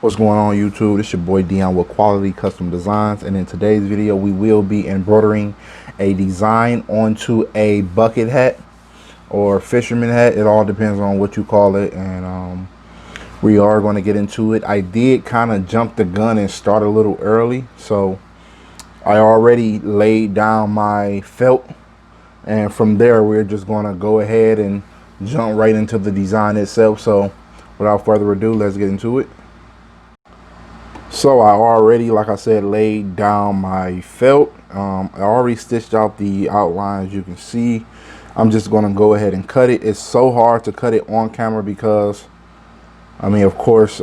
What's going on, YouTube? This your boy Dion with Quality Custom Designs, and in today's video we will be embroidering a design onto a bucket hat or fisherman hat. It all depends on what you call it, and we are going to get into it. I did kind of jump the gun and start a little early, so I already laid down my felt, and from there we're just going to go ahead and jump right into the design itself. So without further ado, let's get into it. So I already, like I said, laid down my felt. I already stitched out the outlines. You can see I'm just going to go ahead and cut it. It's so hard to cut it on camera because, I mean, of course,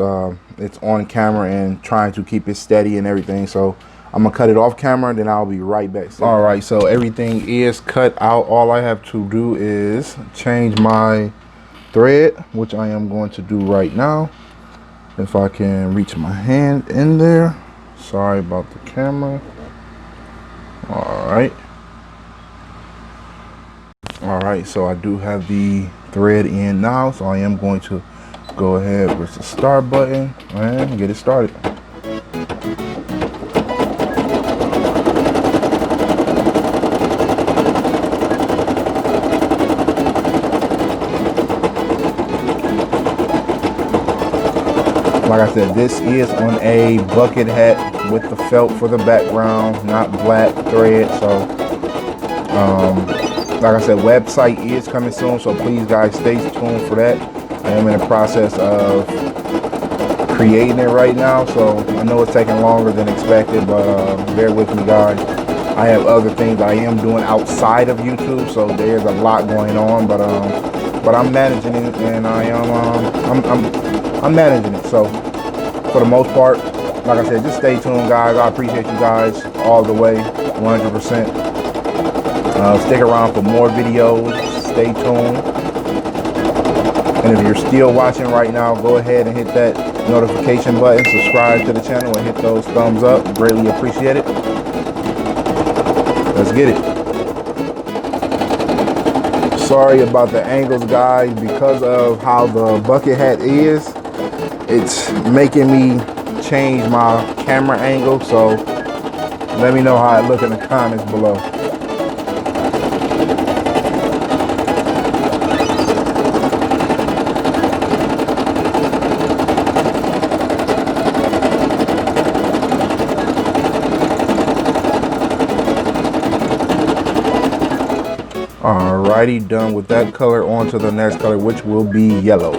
it's on camera and trying to keep it steady and everything. So I'm going to cut it off camera, then I'll be right back. All right, so everything is cut out. All I have to do is change my thread, which I am going to do right now. If I can reach my hand in there. Sorry about the camera. Alright, so I do have the thread in now, so I am going to go ahead with the start button and get it started. Like I said, this is on a bucket hat with the felt for the background, not black thread. So, like I said, website is coming soon, so please guys stay tuned for that. I am in the process of creating it right now, so I know it's taking longer than expected, but bear with me, guys. I have other things I am doing outside of YouTube, so there's a lot going on, but I'm managing it, and I'm managing it. So for the most part, like I said, just stay tuned, guys. I appreciate you guys all the way, 100%. Stick around for more videos. Stay tuned. And if you're still watching right now, go ahead and hit that notification button, subscribe to the channel, and hit those thumbs up. Greatly appreciate it. Let's get it. Sorry about the angles, guys. Because of how the bucket hat is, it's making me change my camera angle, so let me know how it look in the comments below. Alrighty, done with that color. On to the next color, which will be yellow.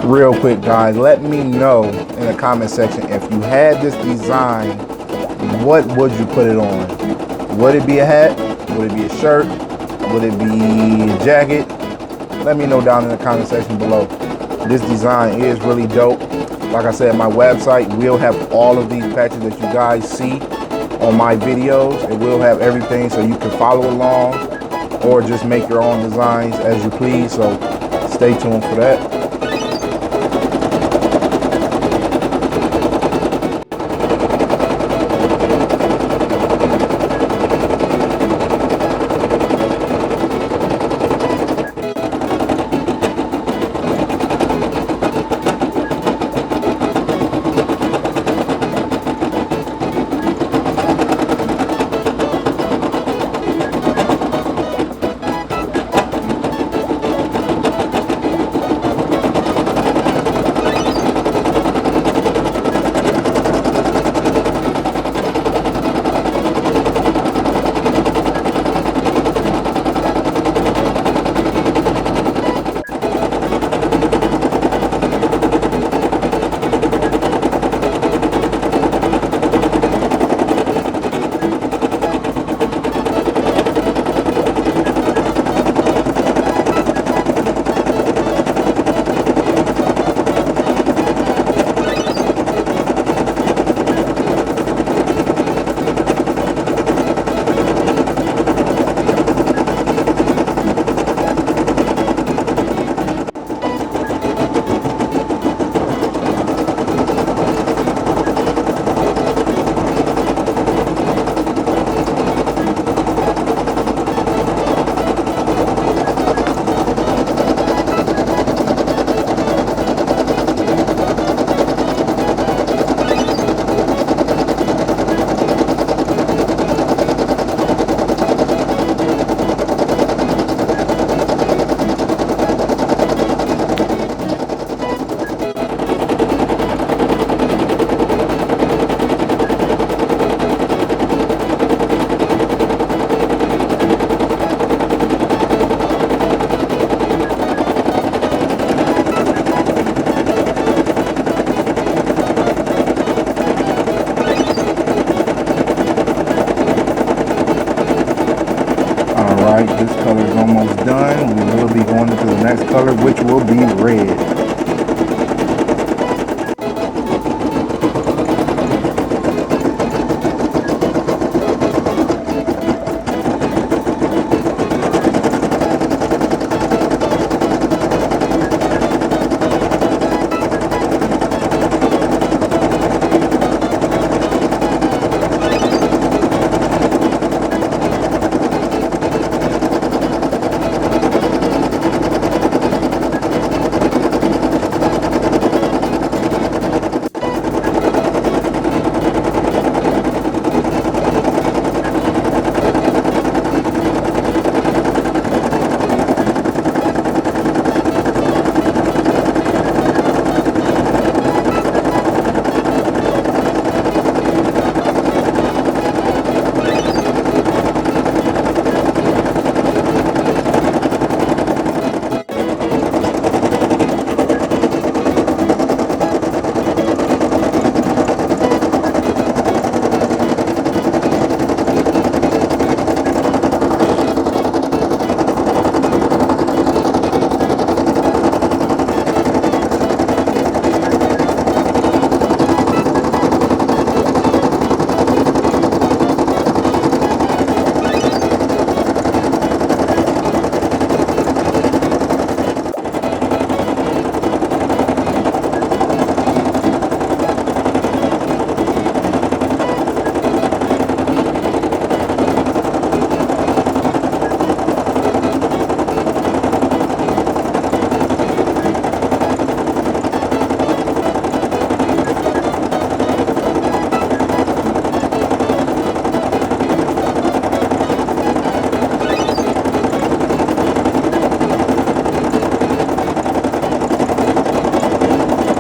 Real quick, guys, let me know in the comment section, if you had this design, what would you put it on? Would it be a hat? Would it be a shirt? Would it be a jacket? Let me know down in the comment section below. This design is really dope. Like I said, my website will have all of these patches that you guys see on my videos. It will have everything, so you can follow along or just make your own designs as you please. So stay tuned for that. color is almost done. We will be going into the next color, which will be red.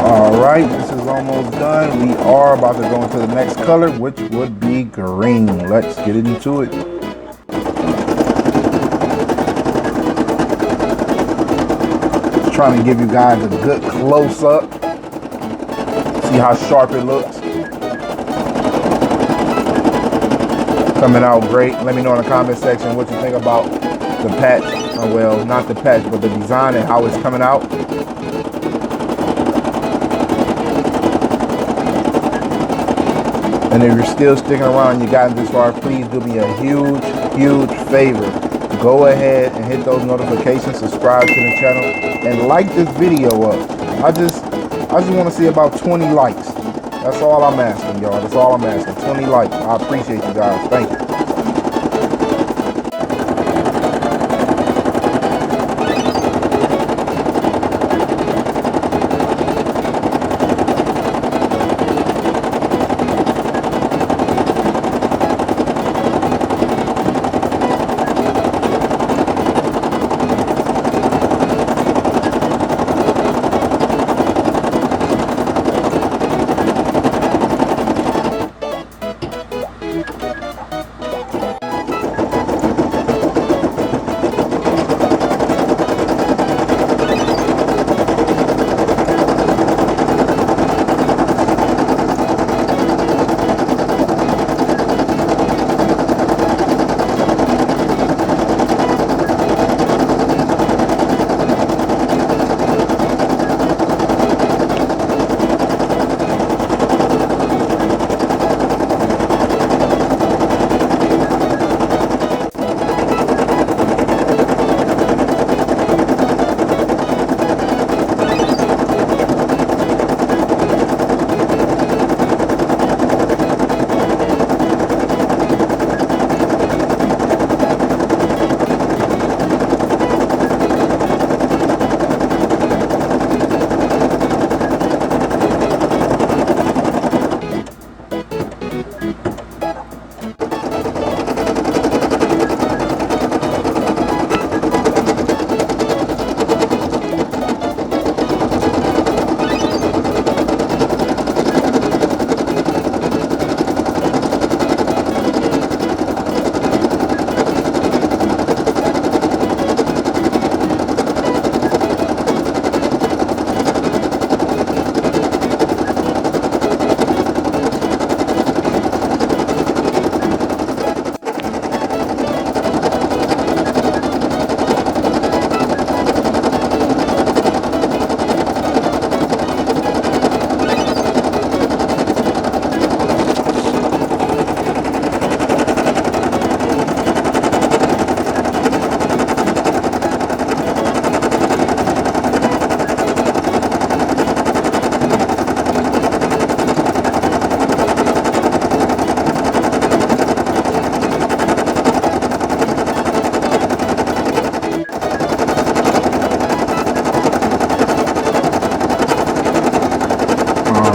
Alright, this is almost done. We are about to go into the next color, which would be green. Let's get into it. Just trying to give you guys a good close-up. See how sharp it looks. Coming out great. Let me know in the comment section what you think about the patch. Well, not the patch, but the design and how it's coming out. And if you're still sticking around and you got this far, please do me a huge favor. Go ahead and hit those notifications, subscribe to the channel, and like this video up. I just want to see about 20 likes. That's all I'm asking, y'all. That's all I'm asking. 20 likes. I appreciate you guys. Thank you.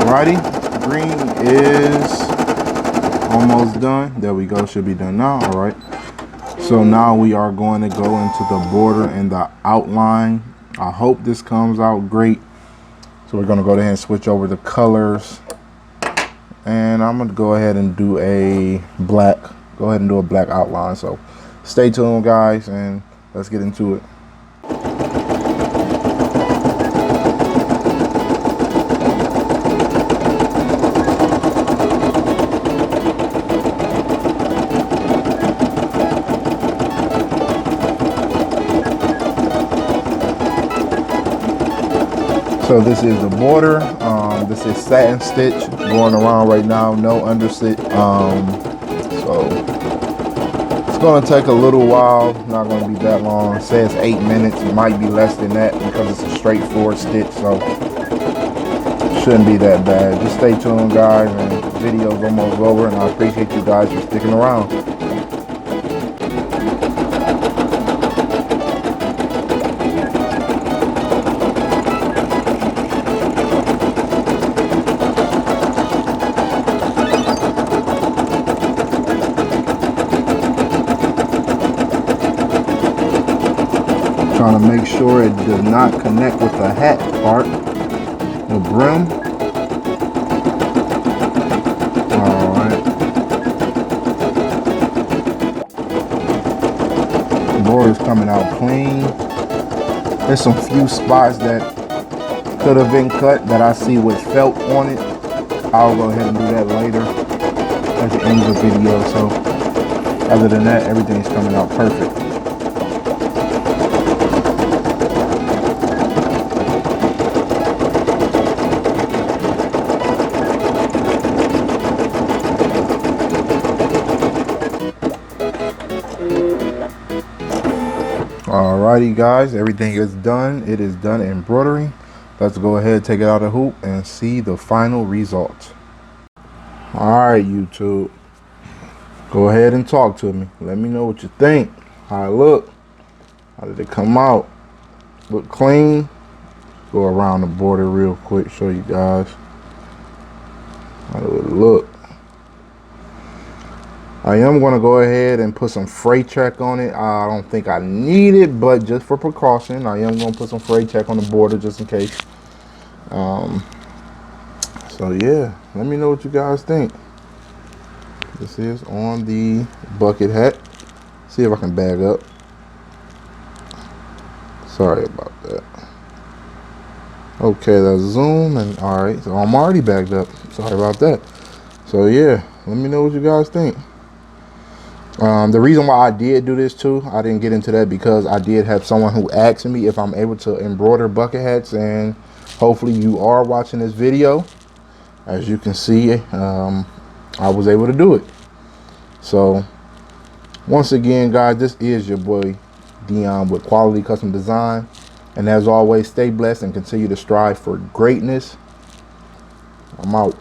Alrighty, green is almost done. There we go, should be done now. All right, so now we are going to go into the border and the outline. I hope this comes out great. So we're going to go ahead and switch over the colors, and I'm going to go ahead and do a black outline. So stay tuned, guys, and let's get into it. So this is the border. This is satin stitch going around right now, no understitch. So it's gonna take a little while, not gonna be that long. It says 8 minutes, it might be less than that because it's a straightforward stitch, so it shouldn't be that bad. Just stay tuned, guys, and the video's almost over, and I appreciate you guys for sticking around. Trying to make sure it does not connect with the hat part, the brim. Alright. The border's coming out clean. There's some few spots that could have been cut that I see with felt on it. I'll go ahead and do that later at the end of the video. So other than that, everything's coming out perfect. Alrighty, guys, everything is done. It is done embroidering. Let's go ahead, take it out of the hoop, and see the final result. Alright, YouTube, go ahead and talk to me. Let me know what you think. How it look? How did it come out? Look clean? Go around the border real quick, show you guys how it look. I am going to go ahead and put some fray check on it. I don't think I need it, but just for precaution, I am going to put some fray check on the border just in case. So yeah, let me know what you guys think. This is on the bucket hat. See if I can bag up. Sorry about that. Okay, that's zoom, and all right, so I'm already bagged up. Sorry about that. So yeah, let me know what you guys think. The reason why I did do this too, I didn't get into that because I did have someone who asked me if I'm able to embroider bucket hats, and hopefully you are watching this video. As you can see, I was able to do it. So once again, guys, this is your boy Dion with Quality Custom Design, and as always, stay blessed and continue to strive for greatness. I'm out.